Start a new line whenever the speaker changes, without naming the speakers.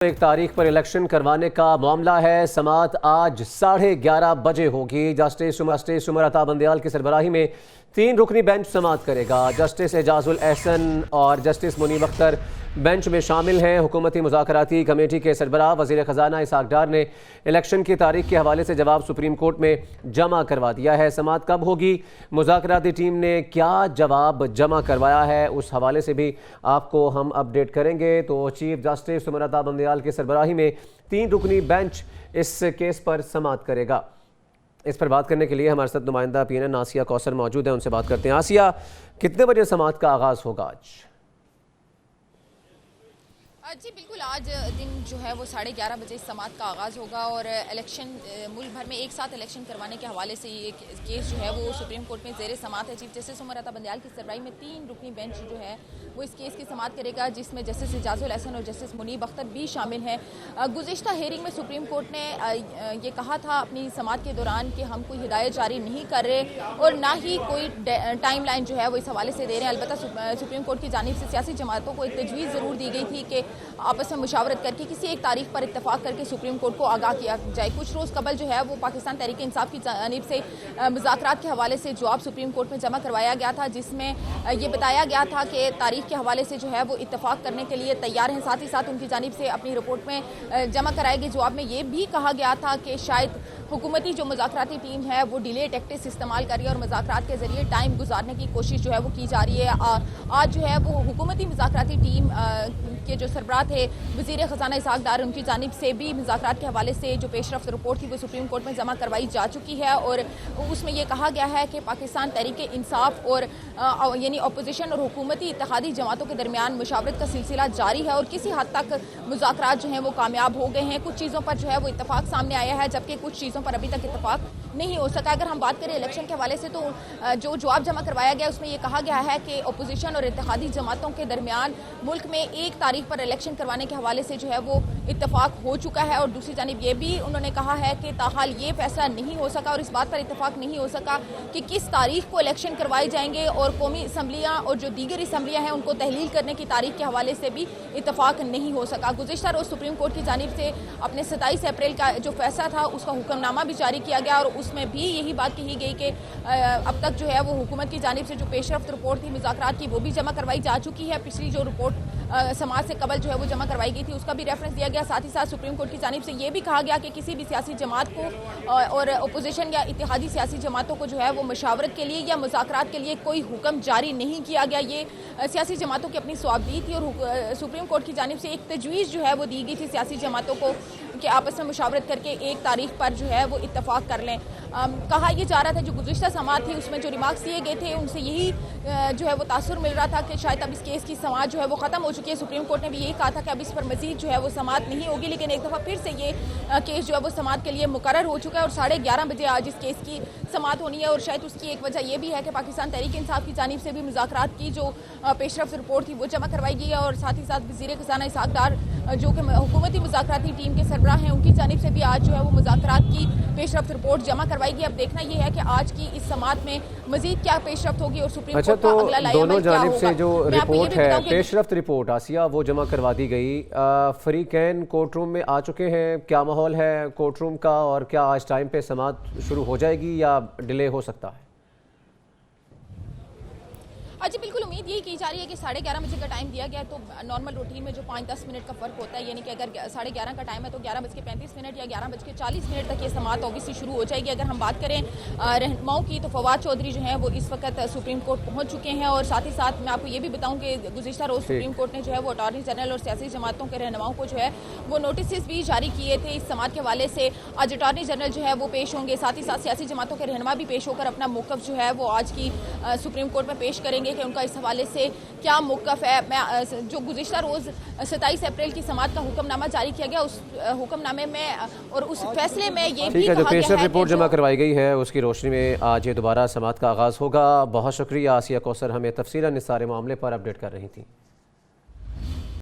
एक तारीख पर इलेक्शन करवाने का मामला है। समाअत आज 11:30 बजे होगी। जस्टिस उमर अता बंदयाल की सरबराही में 3 रुकनी बेंच समाअत करेगा। जस्टिस एजाजुल एहसन और जस्टिस मुनीब अख्तर बेंच में शामिल हैं। हुकूमती मुज़ाकराती कमेटी के सरबराह वज़ीर ख़ज़ाना इसहाक़ डार ने इलेक्शन की तारीख के हवाले से जवाब सुप्रीम कोर्ट में जमा करवा दिया है। समाअत कब होगी, मुज़ाकराती टीम ने क्या जवाब जमा करवाया है, उस हवाले से भी आपको हम अपडेट करेंगे। तो चीफ जस्टिस उमर अता बंदयाल की सरबराही में 3 रुकनी बेंच इस केस पर समाअत करेगा। इस पर बात करने के लिए हमारे साथ नुमाइंदा PNN आसिया कौसर मौजूद है, उनसे बात करते हैं। आसिया, कितने बजे समाअत का आगाज़ होगा आज?
जी बिल्कुल, आज दिन जो है वो 11:30 बजे समाअत का आगाज़ होगा और इलेक्शन मुल्क भर में एक साथ इलेक्शन करवाने के हवाले से ये केस जो है वो सुप्रीम कोर्ट में ज़ेर समाअत है। चीफ जस्टिस उमर अता बंदयाल की सरबराही में 3 रुकनी बेंच जो है वो इस केस की समाअत करेगा, जिसमें जस्टिस एजाजुल एहसन और जस्टिस मुनीब अख्तर भी शामिल हैं। गुज़िश्ता हेयरिंग में सुप्रीम कोर्ट ने ये कहा था अपनी समाअत के दौरान कि हम कोई हिदायत जारी नहीं कर रहे और ना ही कोई टाइम लाइन जो है वो इस हवाले से दे रहे हैं। अलबत्ता सुप्रीम कोर्ट की जानिब से सियासी जमातों को एक तजवीज़ ज़रूर दी गई थी कि आपस में मुशावरत करके किसी एक तारीख पर इत्तफाक करके सुप्रीम कोर्ट को आगाह किया जाए। कुछ रोज़ कबल जो है वो पाकिस्तान तहरीक इंसाफ की जानिब से मुज़ाकरात के हवाले से जवाब सुप्रीम कोर्ट में जमा करवाया गया था, जिसमें ये बताया गया था कि तारीख के हवाले से जो है वो इत्तफाक करने के लिए तैयार हैं। साथ ही साथ उनकी जानिब से अपनी रिपोर्ट में जमा कराएगी। जवाब में ये भी कहा गया था कि शायद हुकूमती जो मुज़ाकराती टीम है वो डिले टैक्टिक्स इस्तेमाल कर रही है और मुज़ाकरात के ज़रिए टाइम गुजारने की कोशिश जो है वो की जा रही है। आज जो है वो हुकूमती मुज़ाकराती टीम के जो सरबराह थे वज़ीर ख़ज़ाना इसहाक़ डार, उनकी जानिब से भी मुज़ाकरात के हवाले से जो पेशरफ्त रिपोर्ट थी वो सुप्रीम कोर्ट में जमा करवाई जा चुकी है और उसमें यह कहा गया है कि पाकिस्तान तहरीक इंसाफ और यानी अपोजिशन और हुकूमती इत्तेहादी जमातों के दरमियान मुशावरत का सिलसिला जारी है और किसी हद तक मुज़ाकरात जो हैं वो कामयाब हो गए हैं। कुछ चीज़ों पर जो है वो इत्तफाक सामने आया है, जबकि कुछ चीज़ों पर अभी तक इत्तफाक नहीं हो सका। अगर हम बात करें इलेक्शन के हवाले से तो जो जवाब जमा करवाया गया उसमें यह कहा गया है कि अपोजिशन और इत्तेहादी जमातों के दरमियान मुल्क में एक तारीख पर इलेक्शन करवाने के हवाले से जो है वो इत्तफाक हो चुका है और दूसरी जानिब ये भी उन्होंने कहा है कि ताहाल ये फैसला नहीं हो सका और इस बात पर इत्तफाक नहीं हो सका कि किस तारीख को इलेक्शन करवाए जाएंगे और कौमी असम्बलियाँ और जो दीगर असम्बलियाँ हैं उनको तहलील करने की तारीख के हवाले से भी इत्तफाक नहीं हो सका। गुज़िश्ता रोज़ सुप्रीम कोर्ट की जानिब से अपने 27 अप्रैल का जो फैसला था उसका हुक्मनामा भी जारी किया गया और उसमें भी यही बात कही गई कि अब तक जो है वो हुकूमत की जानिब से जो पेशरफ्त रिपोर्ट थी मुज़ाकरात की वो भी जमा करवाई जा चुकी है। पिछली जो रिपोर्ट समाज से कबल जो है वो जमा करवाई गई थी उसका भी रेफरेंस दिया गया। साथ ही साथ सुप्रीम कोर्ट की जानिब से ये भी कहा गया कि किसी भी सियासी जमात को और अपोजिशन या इत्तेहादी सियासी जमातों को जो है वो मशावरत के लिए या मुज़ाकरात के लिए कोई हुक्म जारी नहीं किया गया। ये सियासी जमातों की अपनी सवाबदीद थी और सुप्रीम कोर्ट की जानिब से एक तजवीज़ जो है वो दी गई थी सियासी जमातों को कि आपस में मुशावरत करके एक तारीख पर जो है वो इत्तफाक कर लें। कहा यह जा रहा था जो गुज़िश्ता समाअत थी उसमें जो रिमार्क्स दिए गए थे उनसे यही जो है वो तासुर मिल रहा था कि शायद अब इस केस की समाअत जो है वो ख़त्म हो चुकी है। सुप्रीम कोर्ट ने भी यही कहा था कि अब इस पर मज़ीद जो है वो समाअत नहीं होगी, लेकिन एक दफ़ा फिर से ये केस जो है वो समाअत के लिए मुकर्रर हो चुका है और 11:30 बजे आज इस केस की समाअत होनी है। और शायद उसकी एक वजह यह भी है कि पाकिस्तान तहरीक इंसाफ की जानिब से भी मुज़ाकरात की जो पेशरफ्त रिपोर्ट थी वो जमा करवाई गई है और साथ ही साथ वज़ीर ख़ज़ाना इसहाक़ डार जो कि हुकूमती मुज़ाकराती टीम के सरबराह हैं उनकी जानिब से भी आज जो है वो मुज़ाकरात की पेशरफ्त रिपोर्ट जमा करवाएगी। अब देखना यह है कि आज की इस समाअत में मज़ीद क्या पेशरफ्त होगी और सुप्रीम कोर्ट का अगला लाएअमल क्या होगा।
से जो रिपोर्ट है पेशरफ्त रिपोर्ट आसिया वो जमा करवा दी गई। फरीकैन कोर्ट रूम में आ चुके हैं, क्या माहौल है कोर्ट रूम का और क्या आज टाइम पे समाअत शुरू हो जाएगी या डिले हो सकता है?
जी बिल्कुल, उम्मीद यही की जा रही है कि 11:30 बजे का टाइम दिया गया है। तो नॉर्मल रूटीन में जो 5-10 मिनट का फ़र्क होता है, यानी कि अगर 11:30 का टाइम है तो 11:35 या 11:40 तक ये समाअत ऑब्वियसली शुरू हो जाएगी। अगर हम बात करें रहनुमाओं की तो फवाद चौधरी जो हैं वो इस वक्त सुप्रीम कोर्ट पहुँच चुके हैं और साथ ही साथ मैं आपको ये भी बताऊँ कि गुज़िश्ता रोज़ सुप्रीम कोर्ट ने जो है वो अटॉर्नी जनरल और सियासी जमातों के रहनुमाओं को जो है वो नोटिस भी जारी किए थे इस समाअत के हवाले से। आज अटॉर्नी जनरल जो है वो पेश होंगे, साथ ही साथ सियासी जमातों के रहनुमा भी पेश होकर अपना मौक़िफ़ जो है वो आज की सुप्रीम कोर्ट में पेश करेंगे कि उनका इस हवाले से क्या मौक़िफ़ है। मैं जो गुज़िश्ता रोज़ 27 अप्रैल की समाअत का हुक्मनामा जारी किया गया उस हुक्मनामे में और उस फैसले में ये भी
जो पेशरफ्त रिपोर्ट जमा करवाई गई है उसकी रोशनी में आज ये दोबारा समाअत का आगाज़ होगा। बहुत शुक्रिया आसिया कौसर, हमें तफसीलन इस सारे मामले पर अपडेट कर रही थी।